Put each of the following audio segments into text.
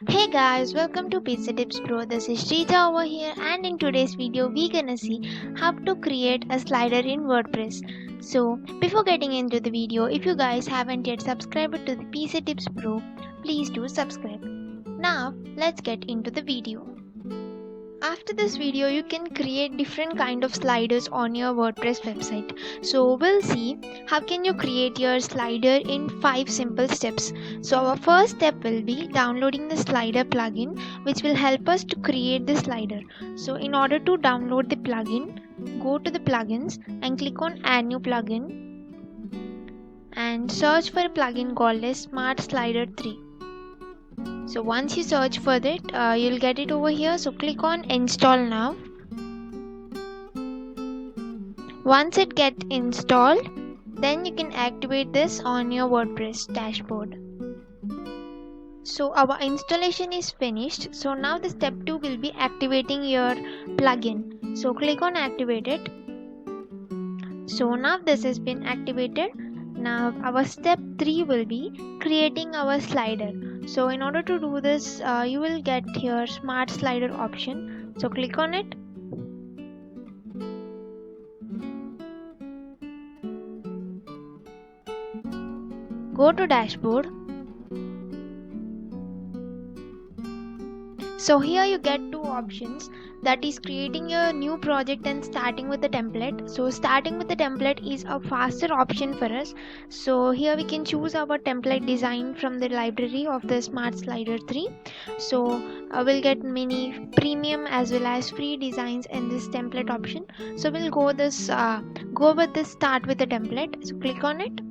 Hey guys, welcome to Pizza Tips Pro. This is Shrija over here, and in today's video we gonna see how to create a slider in WordPress. So before getting into the video, if you guys haven't yet subscribed to the Pizza Tips Pro, please do subscribe. Now let's get into the video. After this video, you can create different kind of sliders on your WordPress website. So we'll see how can you create your slider in 5 simple steps. So our first step will be downloading the slider plugin, which will help us to create the slider. So in order to download the plugin, go to the plugins and click on add new plugin and search for a plugin called as Smart Slider 3. So once you search for it, you'll get it over here. So click on install now. Once it gets installed, then you can activate this on your WordPress dashboard. So our installation is finished. So now the step 2 will be activating your plugin. So click on activate it. So now this has been activated. Now our step 3 will be creating our slider. So in order to do this, you will get here smart slider option. So click on it. Go to dashboard. So here you get two options, that is creating a new project and starting with the template. So starting with the template is a faster option for us. So here we can choose our template design from the library of the Smart Slider 3. So we'll get many premium as well as free designs in this template option. So we'll go with this start with the template. So click on it.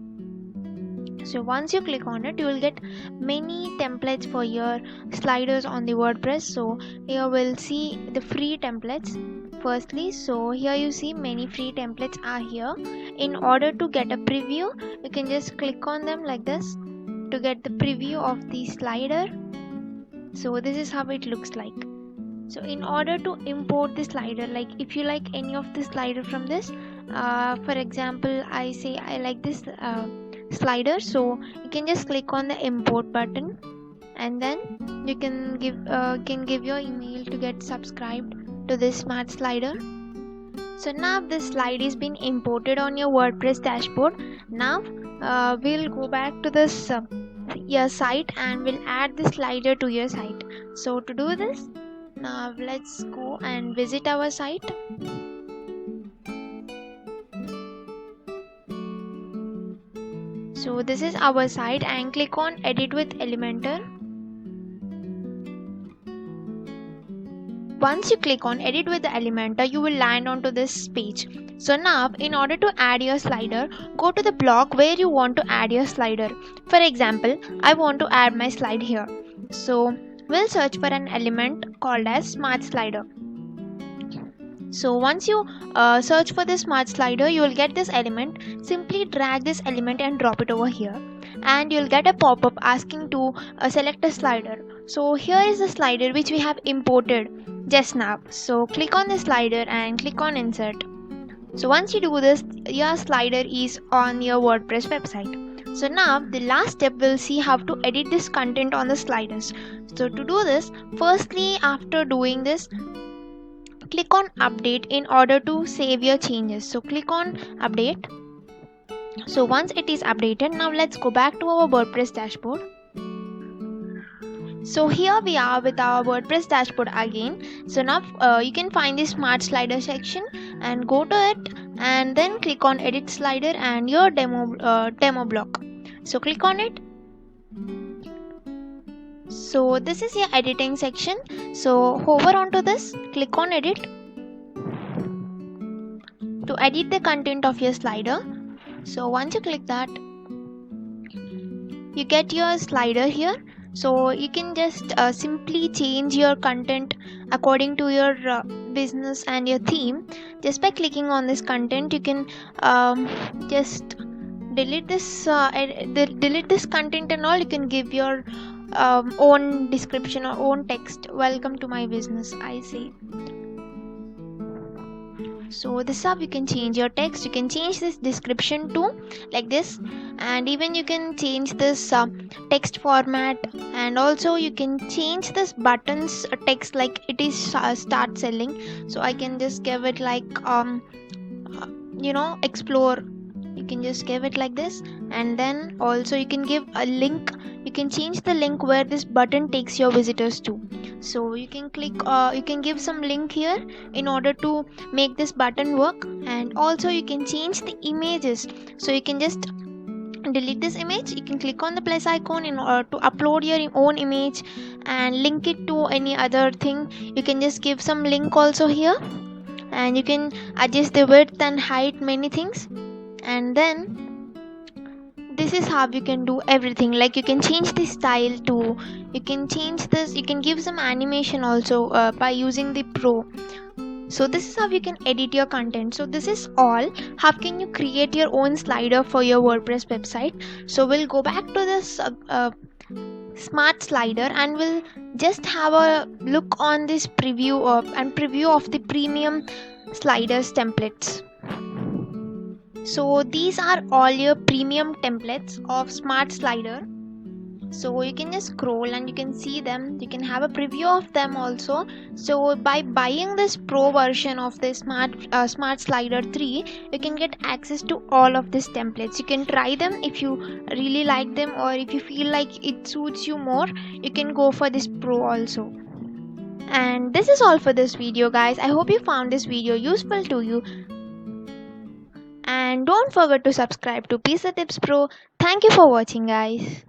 So once you click on it, you will get many templates for your sliders on the WordPress. So here we'll see the free templates firstly. So here you see many free templates are here. In order to get a preview, you can just click on them like this to get the preview of the slider. So this is how it looks like. So in order to import the slider, like if you like any of the slider from this, for example, I say I like this slider, so you can just click on the import button and then you can give your email to get subscribed to this smart slider. So now this slide is been imported on your WordPress dashboard. Now we'll go back to this your site and we'll add the slider to your site. So to do this, now let's go and visit our site. So this is our site and click on edit with Elementor. Once you click on edit with the Elementor, you will land onto this page. So now in order to add your slider, go to the block where you want to add your slider. For example, I want to add my slide here. So we'll search for an element called as Smart Slider. So once you search for the smart slider, you will get this element. Simply drag this element and drop it over here and you'll get a pop-up asking to select a slider. So here is the slider which we have imported just now. So click on the slider and click on insert. So once you do this, your slider is on your WordPress website. So now the last step, we'll see how to edit this content on the sliders. So to do this, firstly after doing this, click on update in order to save your changes. So click on update. So once it is updated, now let's go back to our WordPress dashboard. So here we are with our WordPress dashboard again. So now you can find the smart slider section and go to it and then click on edit slider and your demo block. So click on it. So this is your editing section. So hover onto this, click on edit to edit the content of your slider. So once you click that, you get your slider here. So you can just simply change your content according to your business and your theme. Just by clicking on this content, you can just delete this content and all. You can give your own description or own text. Welcome to my business, I say. So this is how you can change your text. You can change this description to like this, and even you can change this text format, and also you can change this buttons text like it is start selling. So I can just give it like explore. You can just give it like this, and then also you can give a link. You can change the link where this button takes your visitors to. So you can click you can give some link here in order to make this button work. And also you can change the images. So you can just delete this image. You can click on the plus icon in order to upload your own image and link it to any other thing. You can just give some link also here, and you can adjust the width and height, many things. And then this is how you can do everything. Like you can change the style too. You can change this. You can give some animation also by using the pro. So this is how you can edit your content. So this is all. How can you create your own slider for your WordPress website? So we'll go back to this smart slider, and we'll just have a look on this preview of the premium sliders templates. So these are all your premium templates of smart slider. So you can just scroll and you can see them. You can have a preview of them also. So by buying this pro version of the smart slider 3, you can get access to all of these templates. You can try them if you really like them, or if you feel like it suits you more, you can go for this pro also. And this is all for this video, guys. I hope you found this video useful to you. And don't forget to subscribe to Pizza Tips Pro. Thank you for watching, guys.